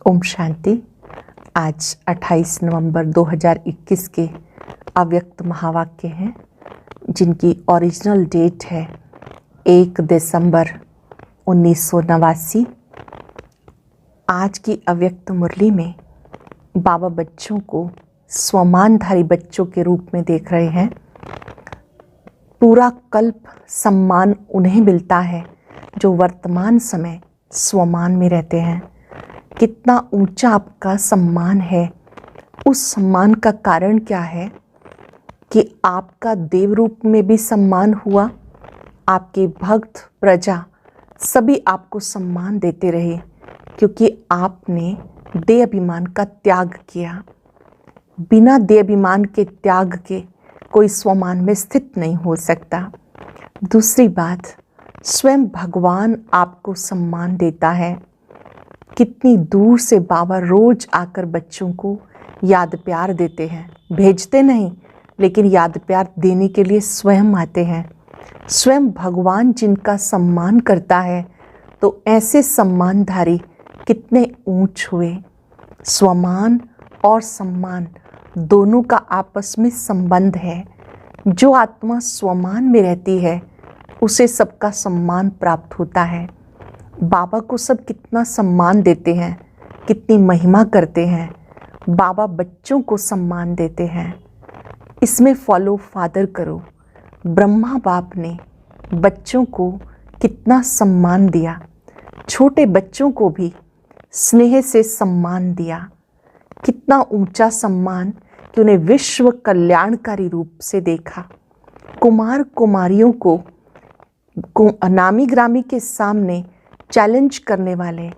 ओम शांति। आज 28 नवंबर 2021 के अव्यक्त महावाक्य हैं जिनकी ओरिजिनल डेट है 1 दिसंबर 1989। आज की अव्यक्त मुरली में बाबा बच्चों को स्वमानधारी बच्चों के रूप में देख रहे हैं। पूरा कल्प सम्मान उन्हें मिलता है जो वर्तमान समय स्वमान में रहते हैं। कितना ऊंचा आपका सम्मान है, उस सम्मान का कारण क्या है कि आपका देव रूप में भी सम्मान हुआ। आपके भक्त प्रजा सभी आपको सम्मान देते रहे क्योंकि आपने देह अभिमान का त्याग किया। बिना देह अभिमान के त्याग के कोई स्वमान में स्थित नहीं हो सकता। दूसरी बात, स्वयं भगवान आपको सम्मान देता है। कितनी दूर से बाबा रोज आकर बच्चों को याद प्यार देते हैं, भेजते नहीं लेकिन याद प्यार देने के लिए स्वयं आते हैं। स्वयं भगवान जिनका सम्मान करता है तो ऐसे सम्मानधारी कितने ऊंच हुए। स्वमान और सम्मान दोनों का आपस में संबंध है। जो आत्मा स्वमान में रहती है उसे सबका सम्मान प्राप्त होता है। बाबा को सब कितना सम्मान देते हैं, कितनी महिमा करते हैं। बाबा बच्चों को सम्मान देते हैं। इसमें फॉलो फादर करो। ब्रह्मा बाप ने बच्चों को कितना सम्मान दिया, छोटे बच्चों को भी स्नेह से सम्मान दिया। कितना ऊंचा सम्मान कि उन्हें विश्व कल्याणकारी रूप से देखा। कुमार कुमारियों को नामी ग्रामी के सामने चैलेंज करने वाले,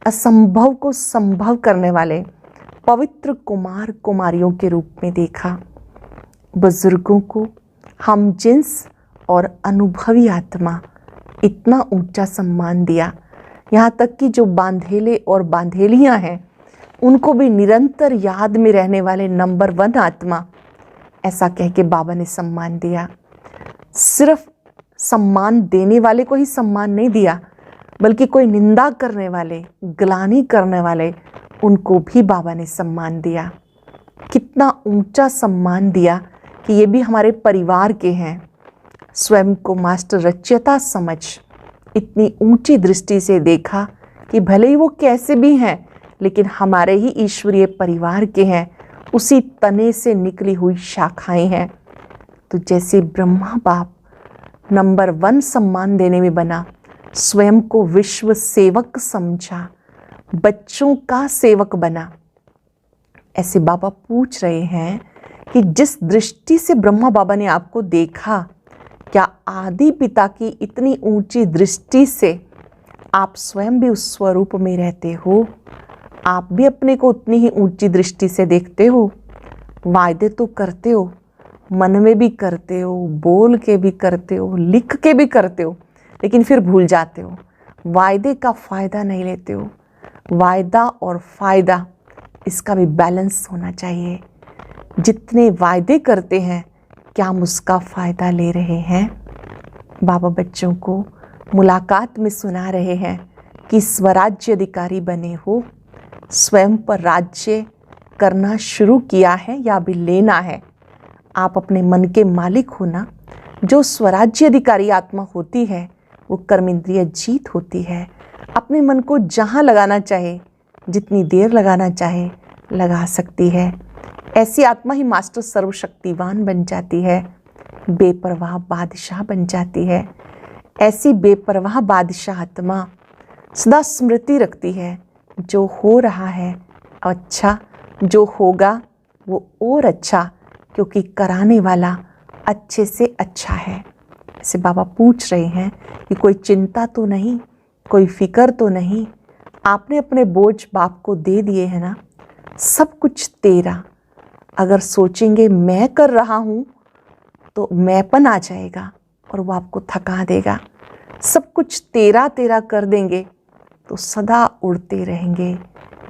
असंभव को संभव करने वाले पवित्र कुमार कुमारियों के रूप में देखा। बुजुर्गों को हम जिन्स और अनुभवी आत्मा इतना ऊंचा सम्मान दिया, यहाँ तक कि जो बांधेले और बांधेलियाँ हैं उनको भी निरंतर याद में रहने वाले नंबर 1 आत्मा, ऐसा कह के बाबा ने सम्मान दिया। सिर्फ सम्मान देने वाले को ही सम्मान नहीं दिया, बल्कि कोई निंदा करने वाले, ग्लानि करने वाले, उनको भी बाबा ने सम्मान दिया। कितना ऊंचा सम्मान दिया कि ये भी हमारे परिवार के हैं। स्वयं को मास्टर रचयिता समझ इतनी ऊंची दृष्टि से देखा कि भले ही वो कैसे भी हैं लेकिन हमारे ही ईश्वरीय परिवार के हैं, उसी तने से निकली हुई शाखाएं हैं। तो जैसे ब्रह्मा बाप नंबर 1 सम्मान देने में बना, स्वयं को विश्व सेवक समझा, बच्चों का सेवक बना। ऐसे बाबा पूछ रहे हैं कि जिस दृष्टि से ब्रह्मा बाबा ने आपको देखा, क्या आदि पिता की इतनी ऊंची दृष्टि से आप स्वयं भी उस स्वरूप में रहते हो? आप भी अपने को उतनी ही ऊंची दृष्टि से देखते हो? वायदे तो करते हो, मन में भी करते हो, बोल के भी करते हो, लिख के भी करते हो, लेकिन फिर भूल जाते हो। वायदे का फ़ायदा नहीं लेते हो। वायदा और फ़ायदा, इसका भी बैलेंस होना चाहिए। जितने वायदे करते हैं, क्या हम उसका फ़ायदा ले रहे हैं? बाबा बच्चों को मुलाकात में सुना रहे हैं कि स्वराज्य अधिकारी बने हो, स्वयं पर राज्य करना शुरू किया है या अभी लेना है। आप अपने मन के मालिक हो ना। जो स्वराज्य अधिकारी आत्मा होती है वो कर्मेंद्रिय जीत होती है। अपने मन को जहाँ लगाना चाहे, जितनी देर लगाना चाहे लगा सकती है। ऐसी आत्मा ही मास्टर सर्वशक्तिवान बन जाती है, बेपरवाह बादशाह बन जाती है। ऐसी बेपरवाह बादशाह आत्मा सदा स्मृति रखती है, जो हो रहा है अच्छा, जो होगा वो और अच्छा, क्योंकि कराने वाला अच्छे से अच्छा है। ऐसे बाबा पूछ रहे हैं कि कोई चिंता तो नहीं, कोई फिक्र तो नहीं। आपने अपने बोझ बाप को दे दिए हैं ना। सब कुछ तेरा। अगर सोचेंगे मैं कर रहा हूँ तो मैंपन आ जाएगा और वो आपको थका देगा। सब कुछ तेरा तेरा कर देंगे तो सदा उड़ते रहेंगे,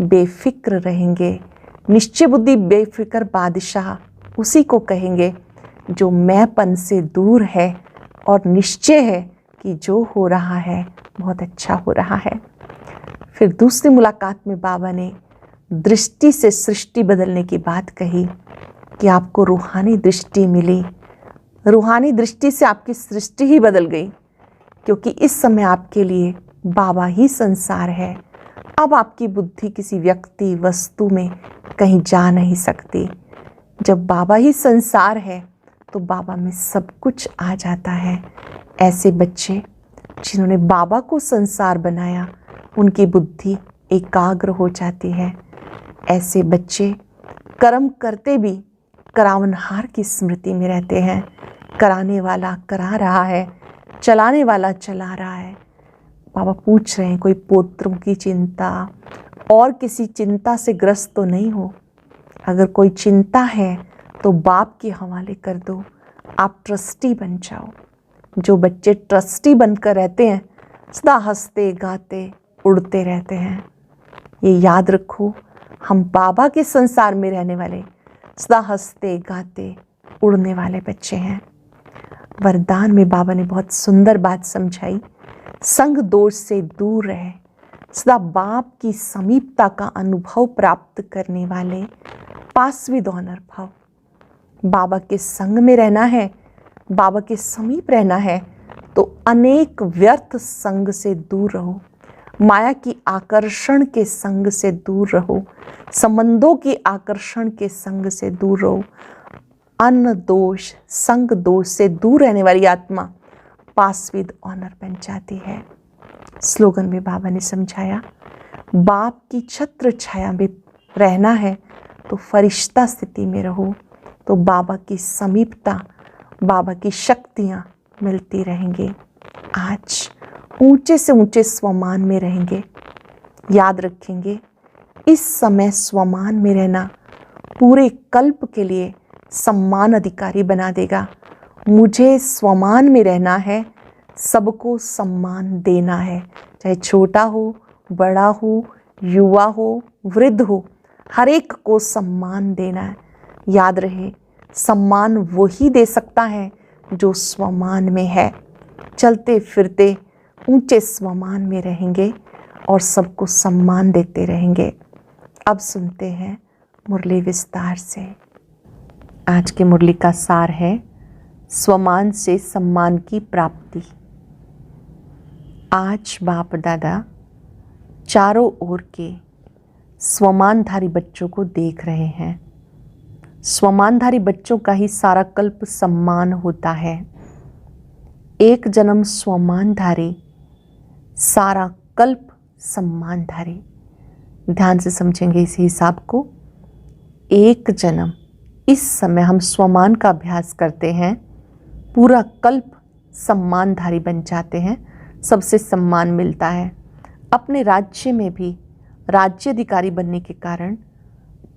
बेफिक्र रहेंगे। निश्चय बुद्धि बेफिक्र बादशाह उसी को कहेंगे जो मैंपन से दूर है और निश्चय है कि जो हो रहा है बहुत अच्छा हो रहा है। फिर दूसरी मुलाकात में बाबा ने दृष्टि से सृष्टि बदलने की बात कही कि आपको रूहानी दृष्टि मिली। रूहानी दृष्टि से आपकी सृष्टि ही बदल गई, क्योंकि इस समय आपके लिए बाबा ही संसार है। अब आपकी बुद्धि किसी व्यक्ति वस्तु में कहीं जा नहीं सकती। जब बाबा ही संसार है तो बाबा में सब कुछ आ जाता है। ऐसे बच्चे जिन्होंने बाबा को संसार बनाया, उनकी बुद्धि एकाग्र हो जाती है। ऐसे बच्चे कर्म करते भी करावनहार की स्मृति में रहते हैं। कराने वाला करा रहा है, चलाने वाला चला रहा है। बाबा पूछ रहे हैं, कोई पोत्रों की चिंता और किसी चिंता से ग्रस्त तो नहीं हो? अगर कोई चिंता है तो बाप के हवाले कर दो, आप ट्रस्टी बन जाओ। जो बच्चे ट्रस्टी बनकर रहते हैं, सदा हंसते गाते उड़ते रहते हैं। ये याद रखो, हम बाबा के संसार में रहने वाले सदा हंसते गाते उड़ने वाले बच्चे हैं। वरदान में बाबा ने बहुत सुंदर बात समझाई। संग दोष से दूर रहे, सदा बाप की समीपता का अनुभव प्राप्त करने वाले पासविद ऑनर भाव। बाबा के संग में रहना है, बाबा के समीप रहना है, तो अनेक व्यर्थ संग से दूर रहो। माया की आकर्षण के संग से दूर रहो। संबंधों की आकर्षण के संग से दूर रहो। अन्न दोष, संग दोष से दूर रहने वाली आत्मा पासविद ऑनर बन जाती है। स्लोगन में बाबा ने समझाया, बाप की छत्र छाया में रहना है तो फरिश्ता स्थिति में रहो, तो बाबा की समीपता, बाबा की शक्तियाँ मिलती रहेंगे। आज ऊंचे से ऊंचे स्वमान में रहेंगे। याद रखेंगे, इस समय स्वमान में रहना पूरे कल्प के लिए सम्मान अधिकारी बना देगा। मुझे स्वमान में रहना है, सबको सम्मान देना है, चाहे छोटा हो, बड़ा हो, युवा हो, वृद्ध हो, हर एक को सम्मान देना है। याद रहे, सम्मान वही दे सकता है जो स्वमान में है। चलते फिरते ऊंचे स्वमान में रहेंगे और सबको सम्मान देते रहेंगे। अब सुनते हैं मुरली विस्तार से। आज की मुरली का सार है स्वमान से सम्मान की प्राप्ति। आज बाप दादा चारों ओर के स्वमानधारी बच्चों को देख रहे हैं। स्वमानधारी बच्चों का ही सारा कल्प सम्मान होता है। एक जन्म स्वमानधारी, सारा कल्प सम्मानधारी। ध्यान से समझेंगे इस हिसाब को। एक जन्म, इस समय हम स्वमान का अभ्यास करते हैं, पूरा कल्प सम्मानधारी बन जाते हैं, सबसे सम्मान मिलता है। अपने राज्य में भी राज्याधिकारी बनने के कारण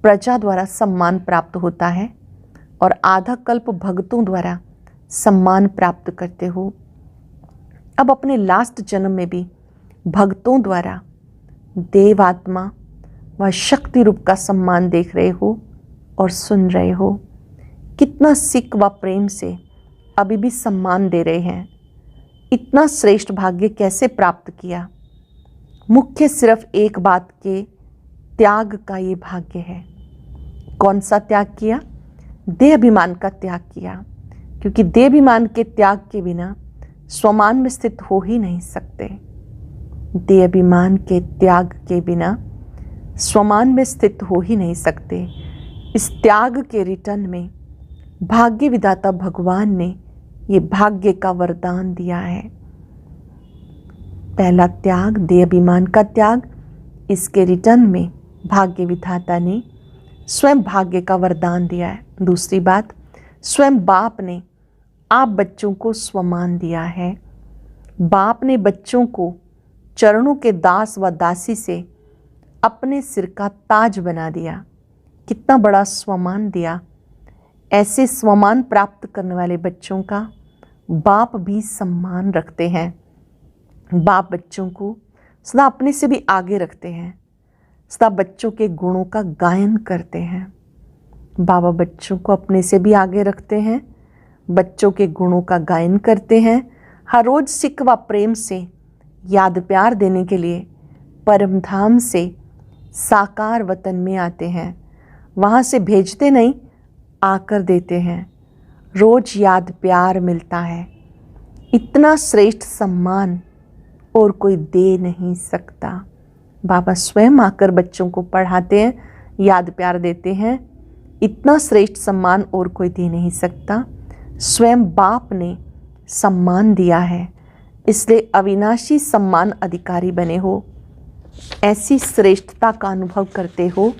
प्रजा द्वारा सम्मान प्राप्त होता है और आधा कल्प भक्तों द्वारा सम्मान प्राप्त करते हो। अब अपने लास्ट जन्म में भी भक्तों द्वारा देवात्मा व शक्ति रूप का सम्मान देख रहे हो और सुन रहे हो। कितना सिक व प्रेम से अभी भी सम्मान दे रहे हैं। इतना श्रेष्ठ भाग्य कैसे प्राप्त किया? मुख्य सिर्फ एक बात के त्याग का ये भाग्य है। कौन सा त्याग किया? देह अभिमान का त्याग किया, क्योंकि देह अभिमान के त्याग के बिना स्वमान में स्थित हो ही नहीं सकते। देह अभिमान के त्याग के बिना स्वमान में स्थित हो ही नहीं सकते। इस त्याग के रिटर्न में भाग्य विधाता भगवान ने ये भाग्य का वरदान दिया है। पहला त्याग देह अभिमान का त्याग, इसके रिटर्न में भाग्य विधाता ने स्वयं भाग्य का वरदान दिया है। दूसरी बात, स्वयं बाप ने आप बच्चों को स्वमान दिया है। बाप ने बच्चों को चरणों के दास व दासी से अपने सिर का ताज बना दिया। कितना बड़ा स्वमान दिया। ऐसे स्वमान प्राप्त करने वाले बच्चों का बाप भी सम्मान रखते हैं। बाप बच्चों को सदा अपने से भी आगे रखते हैं, सदा बच्चों के गुणों का गायन करते हैं। बाबा बच्चों को अपने से भी आगे रखते हैं, बच्चों के गुणों का गायन करते हैं। हर रोज सिक व प्रेम से याद प्यार देने के लिए परम धाम से साकार वतन में आते हैं, वहाँ से भेजते नहीं, आकर देते हैं। रोज याद प्यार मिलता है, इतना श्रेष्ठ सम्मान और कोई दे नहीं सकता। बाबा स्वयं आकर बच्चों को पढ़ाते हैं, याद प्यार देते हैं। इतना श्रेष्ठ सम्मान और कोई दे नहीं सकता। स्वयं बाप ने सम्मान दिया है, इसलिए अविनाशी सम्मान अधिकारी बने हो। ऐसी श्रेष्ठता का अनुभव करते हो।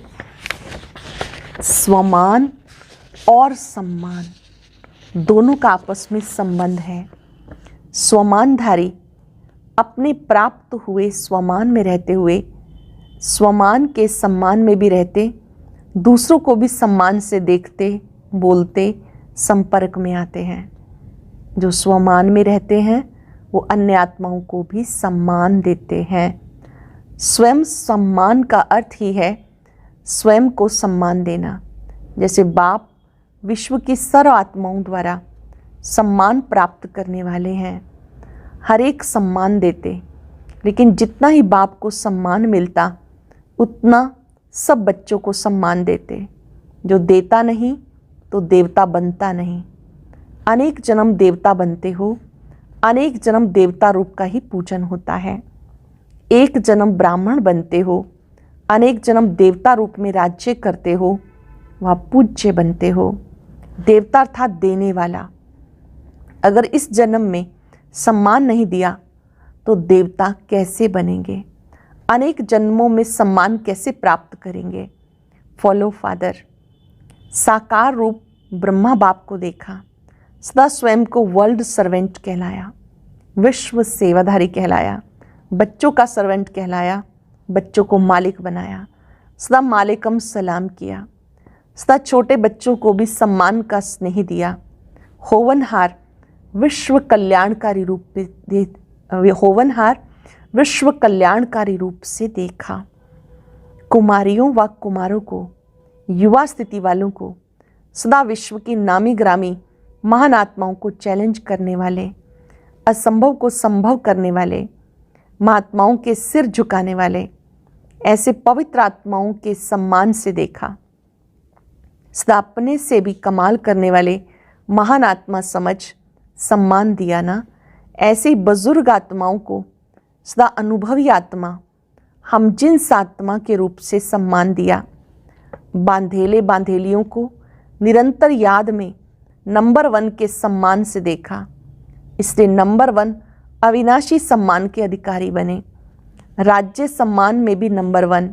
स्वमान और सम्मान दोनों का आपस में संबंध है। स्वमानधारी अपने प्राप्त हुए स्वमान में रहते हुए स्वमान के सम्मान में भी रहते, दूसरों को भी सम्मान से देखते, बोलते, संपर्क में आते हैं। जो स्वमान में रहते हैं वो अन्य आत्माओं को भी सम्मान देते हैं। स्वयं सम्मान का अर्थ ही है स्वयं को सम्मान देना। जैसे बाप विश्व की सर्व आत्माओं द्वारा सम्मान प्राप्त करने वाले हैं, हर एक सम्मान देते, लेकिन जितना ही बाप को सम्मान मिलता उतना सब बच्चों को सम्मान देते। जो देता नहीं तो देवता बनता नहीं। अनेक जन्म देवता बनते हो, अनेक जन्म देवता रूप का ही पूजन होता है। एक जन्म ब्राह्मण बनते हो, अनेक जन्म देवता रूप में राज्य करते हो, वह पूज्य बनते हो। देवता अर्थात देने वाला। अगर इस जन्म में सम्मान नहीं दिया तो देवता कैसे बनेंगे? अनेक जन्मों में सम्मान कैसे प्राप्त करेंगे? Follow father. साकार रूप ब्रह्मा बाप को देखा, सदा स्वयं को वर्ल्ड सर्वेंट कहलाया, विश्व सेवाधारी कहलाया, बच्चों का सर्वेंट कहलाया, बच्चों को मालिक बनाया, सदा मालिकम सलाम किया, सदा छोटे बच्चों को भी सम्मान का स्नेह दिया। होवनहार विश्व कल्याणकारी रूप से देखा। कुमारियों व कुमारों को, युवा स्थिति वालों को, सदा विश्व की नामी ग्रामी महान आत्माओं को चैलेंज करने वाले, असंभव को संभव करने वाले, महात्माओं के सिर झुकाने वाले, ऐसे पवित्र आत्माओं के सम्मान से देखा। सदा अपने से भी कमाल करने वाले महान आत्मा समझ सम्मान दिया ना। ऐसे ही बुजुर्ग आत्माओं को सदा अनुभवी आत्मा, हम जिन्स आत्मा के रूप से सम्मान दिया। बांधेले बांधेलियों को निरंतर याद में नंबर 1 के सम्मान से देखा, इसलिए नंबर 1 अविनाशी सम्मान के अधिकारी बने। राज्य सम्मान में भी नंबर 1,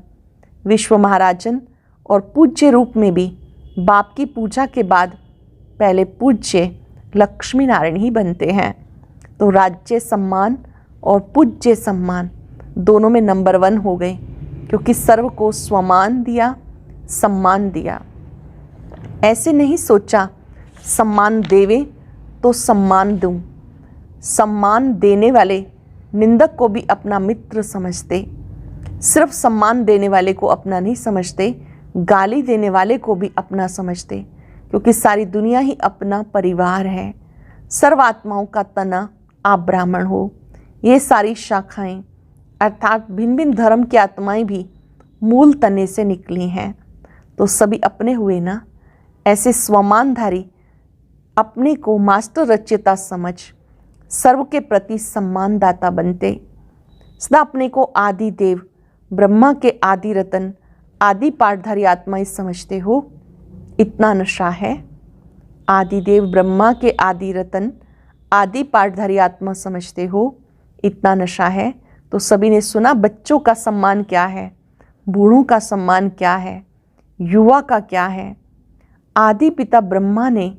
विश्व महाराजन और पूज्य रूप में भी बाप की पूजा के बाद पहले पूज्य लक्ष्मी नारायण ही बनते हैं। तो राज्य सम्मान और पूज्य सम्मान दोनों में नंबर 1 हो गए, क्योंकि सर्व को स्वमान दिया, सम्मान दिया। ऐसे नहीं सोचा सम्मान देवे तो सम्मान दूं। सम्मान देने वाले निंदक को भी अपना मित्र समझते, सिर्फ सम्मान देने वाले को अपना नहीं समझते, गाली देने वाले को भी अपना समझते, क्योंकि सारी दुनिया ही अपना परिवार है। सर्व आत्माओं का तना आप ब्राह्मण हो। ये सारी शाखाएं अर्थात भिन्न भिन्न धर्म की आत्माएं भी मूल तने से निकली हैं, तो सभी अपने हुए ना। ऐसे स्वमानधारी अपने को मास्टर रचयिता समझ सर्व के प्रति सम्मानदाता बनते, सदा अपने को आदि देव ब्रह्मा के आदि रतन आदि पाठधारी आत्माएं समझते हो। इतना नशा है। आदि देव ब्रह्मा के आदि रतन आदि पाठधारी आत्मा समझते हो, इतना नशा है। तो सभी ने सुना बच्चों का सम्मान क्या है, बूढ़ों का सम्मान क्या है, युवा का क्या है। आदि पिता ब्रह्मा ने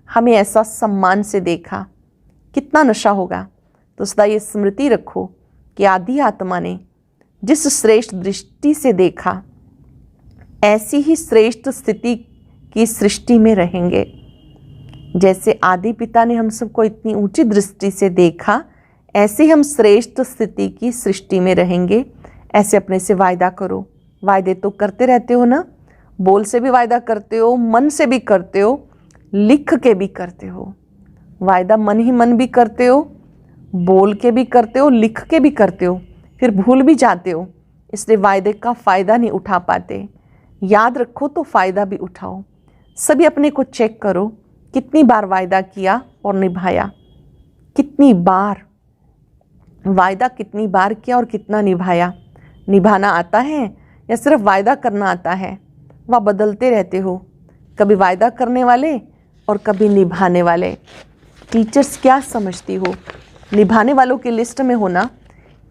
हमें ऐसा सम्मान से देखा, कितना नशा होगा। तो सदा ये स्मृति रखो कि आदि आत्मा ने जिस श्रेष्ठ दृष्टि से देखा, ऐसी ही श्रेष्ठ स्थिति की सृष्टि में रहेंगे। जैसे आदि पिता ने हम सबको इतनी ऊंची दृष्टि से देखा, ऐसे हम श्रेष्ठ स्थिति की सृष्टि में रहेंगे। ऐसे अपने से वायदा करो। वायदे तो करते रहते हो ना, बोल से भी वायदा करते हो, मन से भी करते हो, लिख के भी करते हो। वायदा मन ही मन भी करते हो, बोल के भी करते हो, लिख के भी करते हो, फिर भूल भी जाते हो इसलिए वायदे का फ़ायदा नहीं उठा पाते। याद रखो तो फ़ायदा भी उठाओ। सभी अपने को चेक करो, कितनी बार वायदा किया और निभाया, कितनी बार वायदा, कितनी बार किया और कितना निभाया। निभाना आता है या सिर्फ वायदा करना आता है? वह बदलते रहते हो, कभी वायदा करने वाले और कभी निभाने वाले। टीचर्स क्या समझती हो? निभाने वालों की लिस्ट में होना।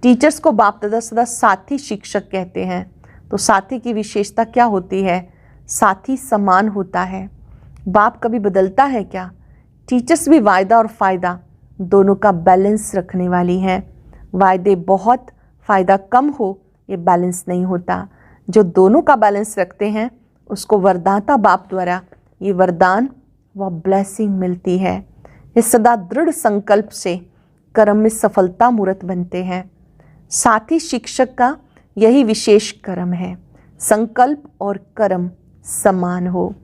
टीचर्स को बाप दादा सदा साथी शिक्षक कहते हैं। तो साथी की विशेषता क्या होती है? साथी समान होता है। बाप कभी बदलता है क्या? टीचर्स भी वायदा और फ़ायदा दोनों का बैलेंस रखने वाली हैं। वायदे बहुत, फ़ायदा कम हो, ये बैलेंस नहीं होता। जो दोनों का बैलेंस रखते हैं उसको वरदाता बाप द्वारा ये वरदान व ब्लेसिंग मिलती है। ये सदा दृढ़ संकल्प से कर्म में सफलता मूर्त बनते हैं। साथी शिक्षक का यही विशेष कर्म है, संकल्प और कर्म समान हो।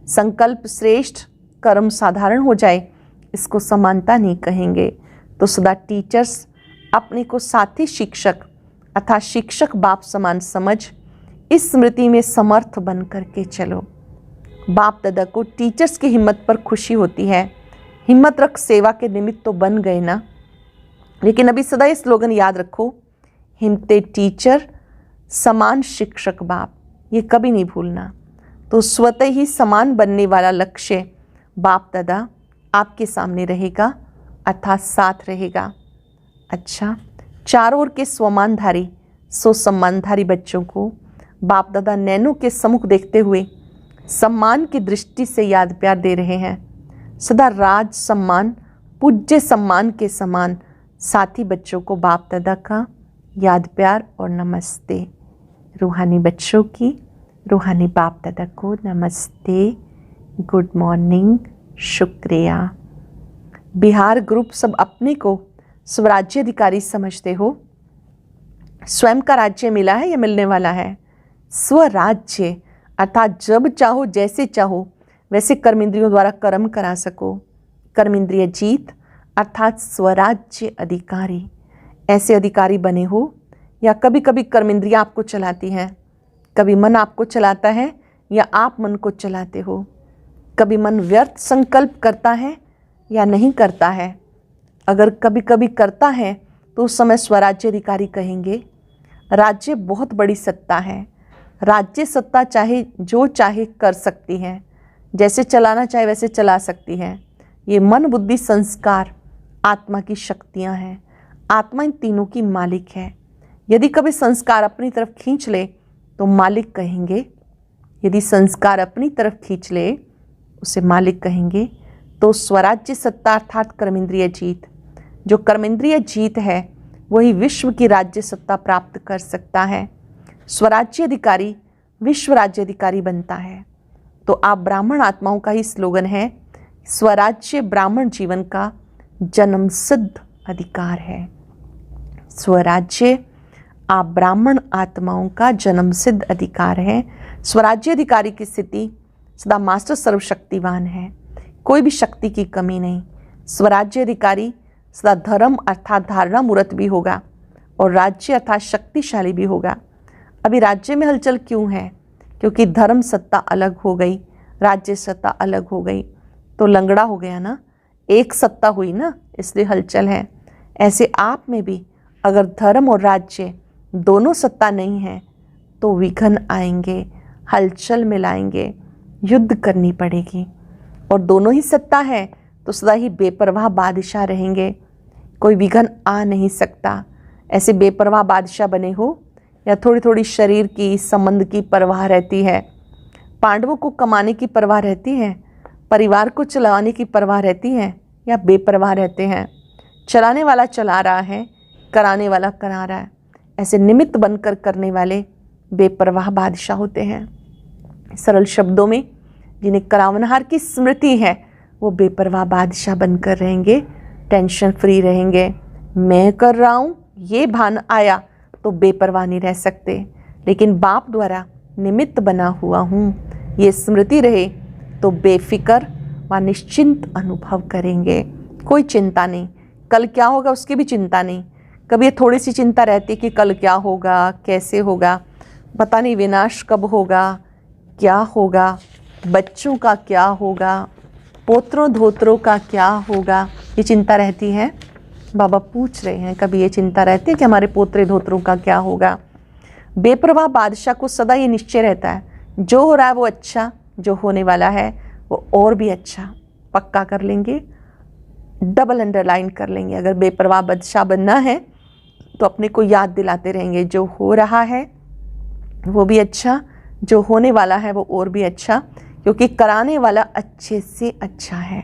संकल्प श्रेष्ठ, कर्म साधारण हो जाए, इसको समानता नहीं कहेंगे। तो सदा टीचर्स अपने को साथी शिक्षक अर्थात शिक्षक बाप समान समझ इस स्मृति में समर्थ बन करके चलो। बाप दादा को टीचर्स की हिम्मत पर खुशी होती है। हिम्मत रख सेवा के निमित्त तो बन गए ना, लेकिन अभी सदा ये स्लोगन याद रखो, हिम्मते टीचर समान शिक्षक बाप, ये कभी नहीं भूलना। तो स्वतः ही समान बनने वाला लक्ष्य बाप दादा आपके सामने रहेगा अर्थात साथ रहेगा। अच्छा, चारों ओर के स्वमानधारी सम्मानधारी बच्चों को बाप दादा नैनों के सम्मुख देखते हुए सम्मान की दृष्टि से याद प्यार दे रहे हैं। सदा राज सम्मान, पूज्य सम्मान के समान साथी बच्चों को बाप दादा का याद प्यार और नमस्ते। रूहानी बच्चों की रूहानी बाप दादा को नमस्ते, गुड मॉर्निंग, शुक्रिया। बिहार ग्रुप सब अपने को स्वराज्य अधिकारी समझते हो। स्वयं का राज्य मिला है या मिलने वाला है? स्वराज्य अर्थात जब चाहो जैसे चाहो वैसे कर्म इंद्रियों द्वारा कर्म करा सको। कर्म इंद्रिय जीत अर्थात स्वराज्य अधिकारी। ऐसे अधिकारी बने हो या कभी कभी कर्म इंद्रियां आपको चलाती हैं, कभी मन आपको चलाता है या आप मन को चलाते हो। कभी मन व्यर्थ संकल्प करता है या नहीं करता है। अगर कभी कभी करता है तो उस समय स्वराज्य अधिकारी कहेंगे। राज्य बहुत बड़ी सत्ता है। राज्य सत्ता चाहे जो चाहे कर सकती है, जैसे चलाना चाहे वैसे चला सकती है। ये मन बुद्धि संस्कार आत्मा की शक्तियाँ हैं। आत्मा इन तीनों की मालिक है। यदि कभी संस्कार अपनी तरफ खींच ले तो मालिक कहेंगे, यदि संस्कार अपनी तरफ खींच ले उसे मालिक कहेंगे। तो स्वराज्य सत्ता अर्थात कर्मेंद्रिय जीत, जो कर्मेंद्रिय जीत है वही विश्व की राज्य सत्ता प्राप्त कर सकता है। स्वराज्य अधिकारी विश्व राज्य अधिकारी बनता है। तो आप ब्राह्मण आत्माओं का ही स्लोगन है, स्वराज्य ब्राह्मण जीवन का जन्मसिद्ध अधिकार है। स्वराज्य आप ब्राह्मण आत्माओं का जन्मसिद्ध अधिकार है। स्वराज्य अधिकारी की स्थिति सदा मास्टर सर्वशक्तिवान है, कोई भी शक्ति की कमी नहीं। स्वराज्य अधिकारी सदा धर्म अर्थात धारणा मूर्त भी होगा और राज्य अर्थात शक्तिशाली भी होगा। अभी राज्य में हलचल क्यों है? क्योंकि धर्म सत्ता अलग हो गई, राज्य सत्ता अलग हो गई, तो लंगड़ा हो गया ना, एक सत्ता हुई ना, इसलिए हलचल है। ऐसे आप में भी अगर धर्म और राज्य दोनों सत्ता नहीं है तो विघ्न आएंगे, हलचल मिलाएंगे, युद्ध करनी पड़ेगी। और दोनों ही सत्ता है तो सदा ही बेपरवाह बादशाह रहेंगे, कोई विघ्न आ नहीं सकता। ऐसे बेपरवाह बादशाह बने हो या थोड़ी थोड़ी शरीर की संबंध की परवाह रहती है? पांडवों को कमाने की परवाह रहती है, परिवार को चलाने की परवाह रहती है, या बेपरवाह रहते हैं? चलाने वाला चला रहा है, कराने वाला करा रहा है। ऐसे निमित्त बनकर करने वाले बेपरवाह बादशाह होते हैं। सरल शब्दों में जिन्हें करावनहार की स्मृति है वो बेपरवाह बादशाह बनकर रहेंगे, टेंशन फ्री रहेंगे। मैं कर रहा हूँ ये भान आया तो बेपरवाह नहीं रह सकते, लेकिन बाप द्वारा निमित्त बना हुआ हूँ ये स्मृति रहे तो बेफिक्र व निश्चिंत अनुभव करेंगे। कोई चिंता नहीं, कल क्या होगा उसकी भी चिंता नहीं। कभी ये थोड़ी सी चिंता रहती कि कल क्या होगा, कैसे होगा, पता नहीं विनाश कब होगा, क्या होगा, बच्चों का क्या होगा, पोत्रों धोत्रों का क्या होगा, ये चिंता रहती है। बाबा पूछ रहे हैं, कभी ये चिंता रहती है कि हमारे पोत्रे धोत्रों का क्या होगा। बेपरवाह बादशाह को सदा ये निश्चय रहता है, जो हो रहा है वो अच्छा, जो होने वाला है वो और भी अच्छा। पक्का कर लेंगे, डबल अंडरलाइन कर लेंगे। अगर बेपरवाह बादशाह बनना है तो अपने को याद दिलाते रहेंगे, जो हो रहा है वो भी अच्छा, जो होने वाला है वो और भी अच्छा, क्योंकि कराने वाला अच्छे से अच्छा है।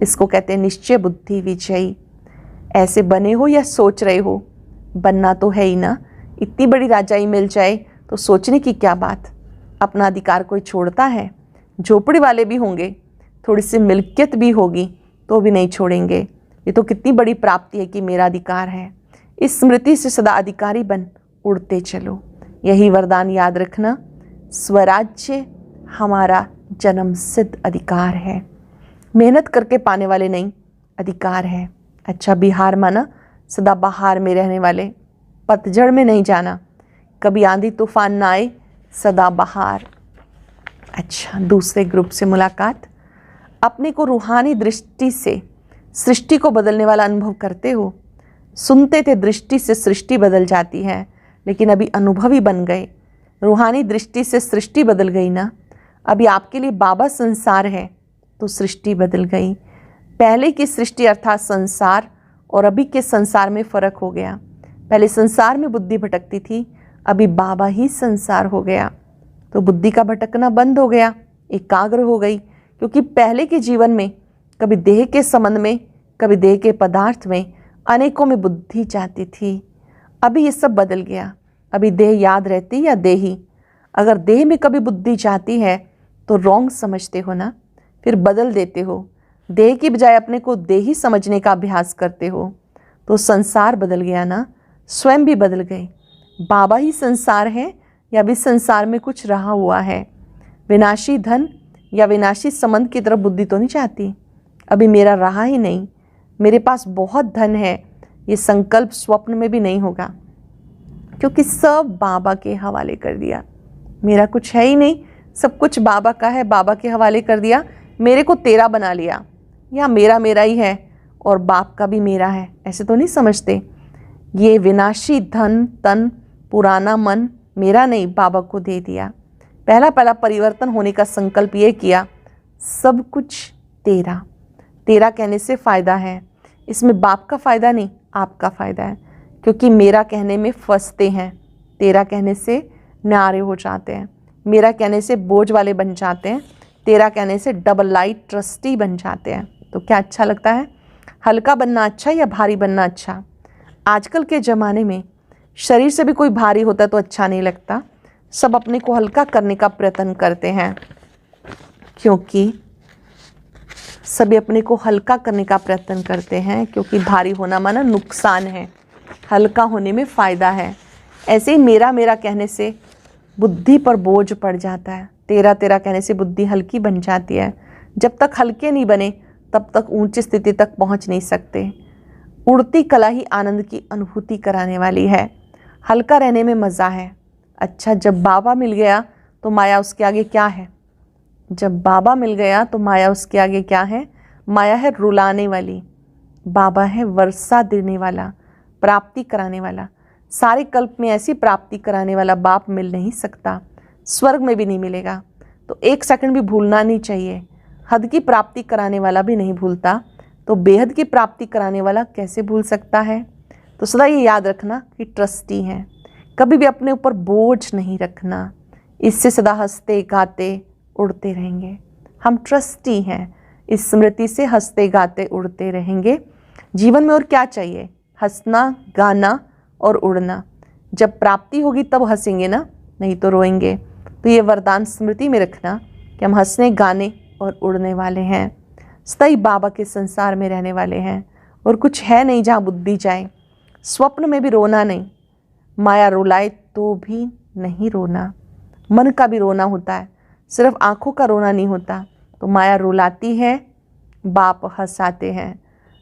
इसको कहते हैं निश्चय बुद्धि विजयी। ऐसे बने हो या सोच रहे हो, बनना तो है ही ना। इतनी बड़ी राजाई मिल जाए तो सोचने की क्या बात। अपना अधिकार कोई छोड़ता है? झोपड़ी वाले भी होंगे, थोड़ी सी मिल्कियत भी होगी तो भी नहीं छोड़ेंगे। ये तो कितनी बड़ी प्राप्ति है कि मेरा अधिकार है। इस स्मृति से सदा अधिकारी बन उड़ते चलो। यही वरदान याद रखना, स्वराज्य हमारा जन्म सिद्ध अधिकार है। मेहनत करके पाने वाले नहीं, अधिकार है। अच्छा, बिहार माना सदा बहार में रहने वाले, पतझड़ में नहीं जाना, कभी आंधी तूफान ना आए, सदा बहार। अच्छा, दूसरे ग्रुप से मुलाकात। अपने को रूहानी दृष्टि से सृष्टि को बदलने वाला अनुभव करते हो। सुनते थे दृष्टि से सृष्टि बदल जाती है, लेकिन अभी अनुभवी बन गए। रूहानी दृष्टि से सृष्टि बदल गई ना। अभी आपके लिए बाबा संसार है तो सृष्टि बदल गई। पहले की सृष्टि अर्थात संसार और अभी के संसार में फ़र्क हो गया। पहले संसार में बुद्धि भटकती थी, अभी बाबा ही संसार हो गया, तो बुद्धि का भटकना बंद हो गया, एकाग्र हो गई। क्योंकि पहले के जीवन में कभी देह के संबंध में, कभी देह के पदार्थ में, अनेकों में बुद्धि जाती थी। अभी ये सब बदल गया। अभी देह याद रहती या देही। अगर देह में कभी बुद्धि जाती है तो रॉन्ग समझते हो ना, फिर बदल देते हो। देह की बजाय अपने को देही समझने का अभ्यास करते हो तो संसार बदल गया ना, स्वयं भी बदल गए। बाबा ही संसार है या भी संसार में कुछ रहा हुआ है। विनाशी धन या विनाशी संबंध की तरफ बुद्धि तो नहीं चाहती। अभी मेरा रहा ही नहीं, मेरे पास बहुत धन है, ये संकल्प स्वप्न में भी नहीं होगा, क्योंकि सब बाबा के हवाले कर दिया। मेरा कुछ है ही नहीं, सब कुछ बाबा का है, बाबा के हवाले कर दिया। मेरे को तेरा बना लिया, या मेरा मेरा ही है और बाप का भी मेरा है, ऐसे तो नहीं समझते। ये विनाशी धन तन पुराना मन मेरा नहीं, बाबा को दे दिया। पहला पहला परिवर्तन होने का संकल्प ये किया, सब कुछ तेरा। तेरा कहने से फ़ायदा है, इसमें बाप का फ़ायदा नहीं, आपका फ़ायदा है। क्योंकि मेरा कहने में फंसते हैं, तेरा कहने से न्यारे हो जाते हैं, मेरा कहने से बोझ वाले बन जाते हैं, तेरा कहने से डबल लाइट ट्रस्टी बन जाते हैं। तो क्या अच्छा लगता है? हल्का बनना अच्छा या भारी बनना अच्छा? आजकल के ज़माने में शरीर से भी कोई भारी होता तो अच्छा नहीं लगता। सब अपने को हल्का करने का प्रयत्न करते हैं, क्योंकि सभी अपने को हल्का करने का प्रयत्न करते हैं, क्योंकि भारी होना माना नुकसान है, हल्का होने में फ़ायदा है। ऐसे ही मेरा मेरा कहने से बुद्धि पर बोझ पड़ जाता है, तेरा तेरा कहने से बुद्धि हल्की बन जाती है। जब तक हल्के नहीं बने तब तक ऊंची स्थिति तक पहुंच नहीं सकते। उड़ती कला ही आनंद की अनुभूति कराने वाली है। हल्का रहने में मज़ा है। अच्छा, जब बाबा मिल गया तो माया उसके आगे क्या है? जब बाबा मिल गया तो माया उसके आगे क्या है? माया है रुलाने वाली, बाबा है वर्षा देने वाला, प्राप्ति कराने वाला। सारे कल्प में ऐसी प्राप्ति कराने वाला बाप मिल नहीं सकता, स्वर्ग में भी नहीं मिलेगा। तो एक सेकंड भी भूलना नहीं चाहिए। हद की प्राप्ति कराने वाला भी नहीं भूलता, तो बेहद की प्राप्ति कराने वाला कैसे भूल सकता है? तो सदा ये याद रखना कि ट्रस्टी हैं, कभी भी अपने ऊपर बोझ नहीं रखना। इससे सदा हंसते गाते उड़ते रहेंगे। हम ट्रस्टी हैं, इस स्मृति से हंसते गाते उड़ते रहेंगे। जीवन में और क्या चाहिए? हंसना, गाना और उड़ना। जब प्राप्ति होगी तब हंसेंगे ना, नहीं तो रोएंगे। तो ये वरदान स्मृति में रखना कि हम हंसने, गाने और उड़ने वाले हैं, सदाई बाबा के संसार में रहने वाले हैं। और कुछ है नहीं जहाँ बुद्धि जाए। स्वप्न में भी रोना नहीं, माया रुलाए तो भी नहीं रोना। मन का भी रोना होता है, सिर्फ आँखों का रोना नहीं होता। तो माया रुलाती है, बाप हंसाते हैं।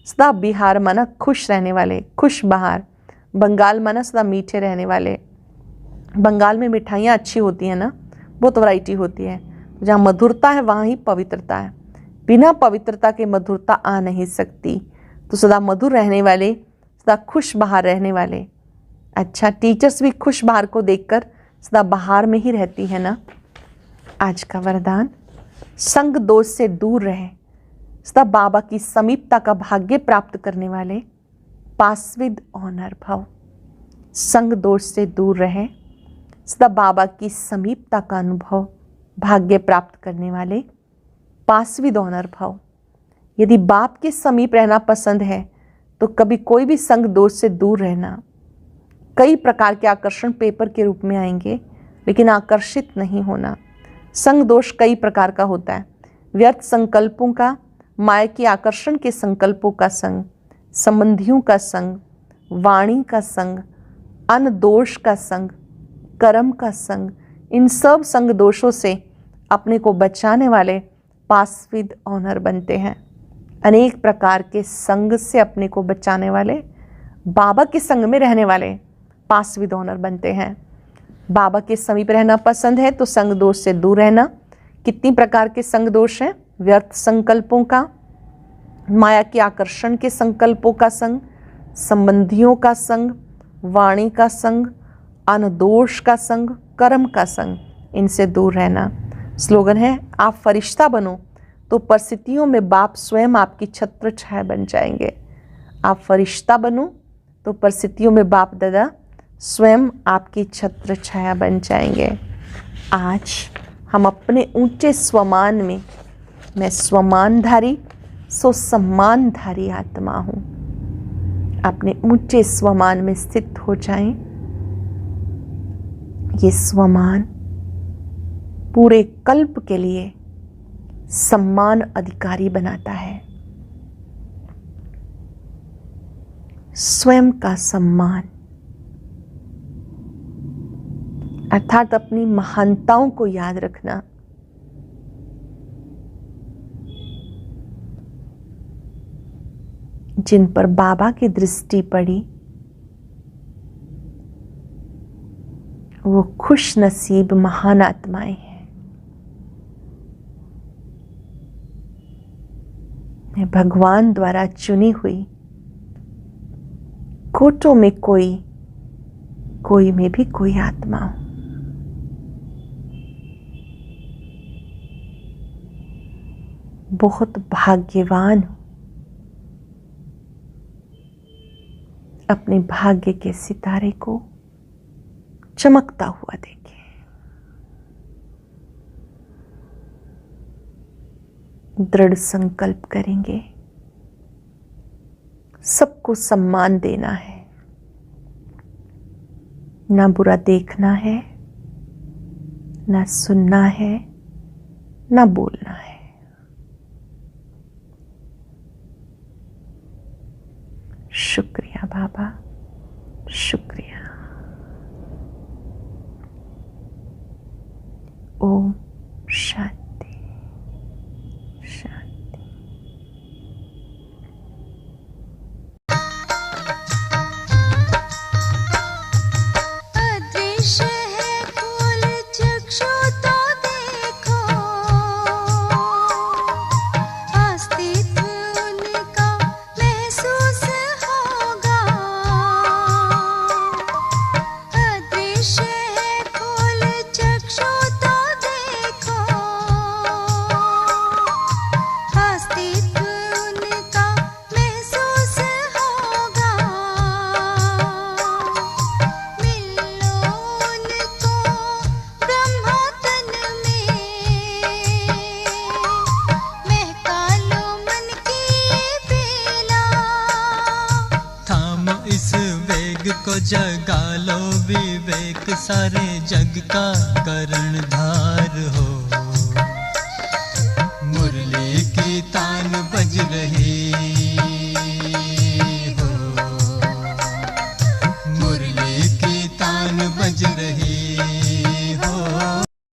सदा बिहार माना खुश रहने वाले, खुश बहार। बंगाल माना सदा मीठे रहने वाले। बंगाल में मिठाइयाँ अच्छी होती हैं ना, बहुत वैरायटी होती है। जहाँ मधुरता है वहाँ ही पवित्रता है। बिना पवित्रता के मधुरता आ नहीं सकती। तो सदा मधुर रहने वाले, सदा खुश बहार रहने वाले। अच्छा, टीचर्स भी खुश बहार को देखकर सदा बहार में ही रहती है ना। आज का वरदान, संग दोष से दूर रहे, सदा बाबा की समीपता का भाग्य प्राप्त करने वाले, पास विद ऑनर भव। संग दोष से दूर रहे, सदा बाबा की समीपता का अनुभव भाग्य प्राप्त करने वाले, पास विद ऑनर भव। यदि बाप के समीप रहना पसंद है तो कभी कोई भी संग दोष से दूर रहना। कई प्रकार के आकर्षण पेपर के रूप में आएंगे, लेकिन आकर्षित नहीं होना। संग दोष कई प्रकार का होता है। व्यर्थ संकल्पों का, माया के आकर्षण के संकल्पों का संग, संबंधियों का संग, वाणी का संग, अनदोष का संग, कर्म का संग, इन सब संग दोषों से अपने को बचाने वाले पास विद ऑनर बनते हैं। अनेक प्रकार के संग से अपने को बचाने वाले, बाबा के संग में रहने वाले पास विद ऑनर बनते हैं। बाबा के समीप रहना पसंद है तो संग दोष से दूर रहना। कितनी प्रकार के संग दोष हैं? व्यर्थ संकल्पों का, माया के आकर्षण के संकल्पों का संग, संबंधियों का संग, वाणी का संग, अनदोष का संग, कर्म का संग, इनसे दूर रहना। स्लोगन है, आप फरिश्ता बनो तो परिस्थितियों में बाप स्वयं आपकी छत्र छाया बन जाएंगे। आप फरिश्ता बनो तो परिस्थितियों में बाप दादा स्वयं आपकी छत्र छाया बन जाएंगे। आज हम अपने ऊंचे स्वमान में, मैं स्वमानधारी सो सम्मानधारी आत्मा हूँ, अपने ऊंचे स्वमान में स्थित हो जाएं। ये स्वमान पूरे कल्प के लिए सम्मान अधिकारी बनाता है। स्वयं का सम्मान अर्थात अपनी महानताओं को याद रखना। जिन पर बाबा की दृष्टि पड़ी वो खुश नसीब महान आत्माएं हैं। मैं भगवान द्वारा चुनी हुई कोटों में कोई में भी कोई आत्मा हूं। बहुत भाग्यवान हूं। अपने भाग्य के सितारे को चमकता हुआ देखें। दृढ़ संकल्प करेंगे, सबको सम्मान देना है, ना बुरा देखना है, ना सुनना है, ना बोलना है। शुक्रिया बाबा, शुक्रिया। ओम शांति शांति। अदृश्य है फूल चक्षु तो देखो, अस्तित्व उनका महसूस होगा। अदृश्य है फूल चक्षु तो देखो, अस्तित्व उनका महसूस होगा। मिलो उनको ब्रह्मा तन में, महका लो मन की बेला। थामो इस वेग को, जगा लो विवेक, सारे जग का करणधार हो।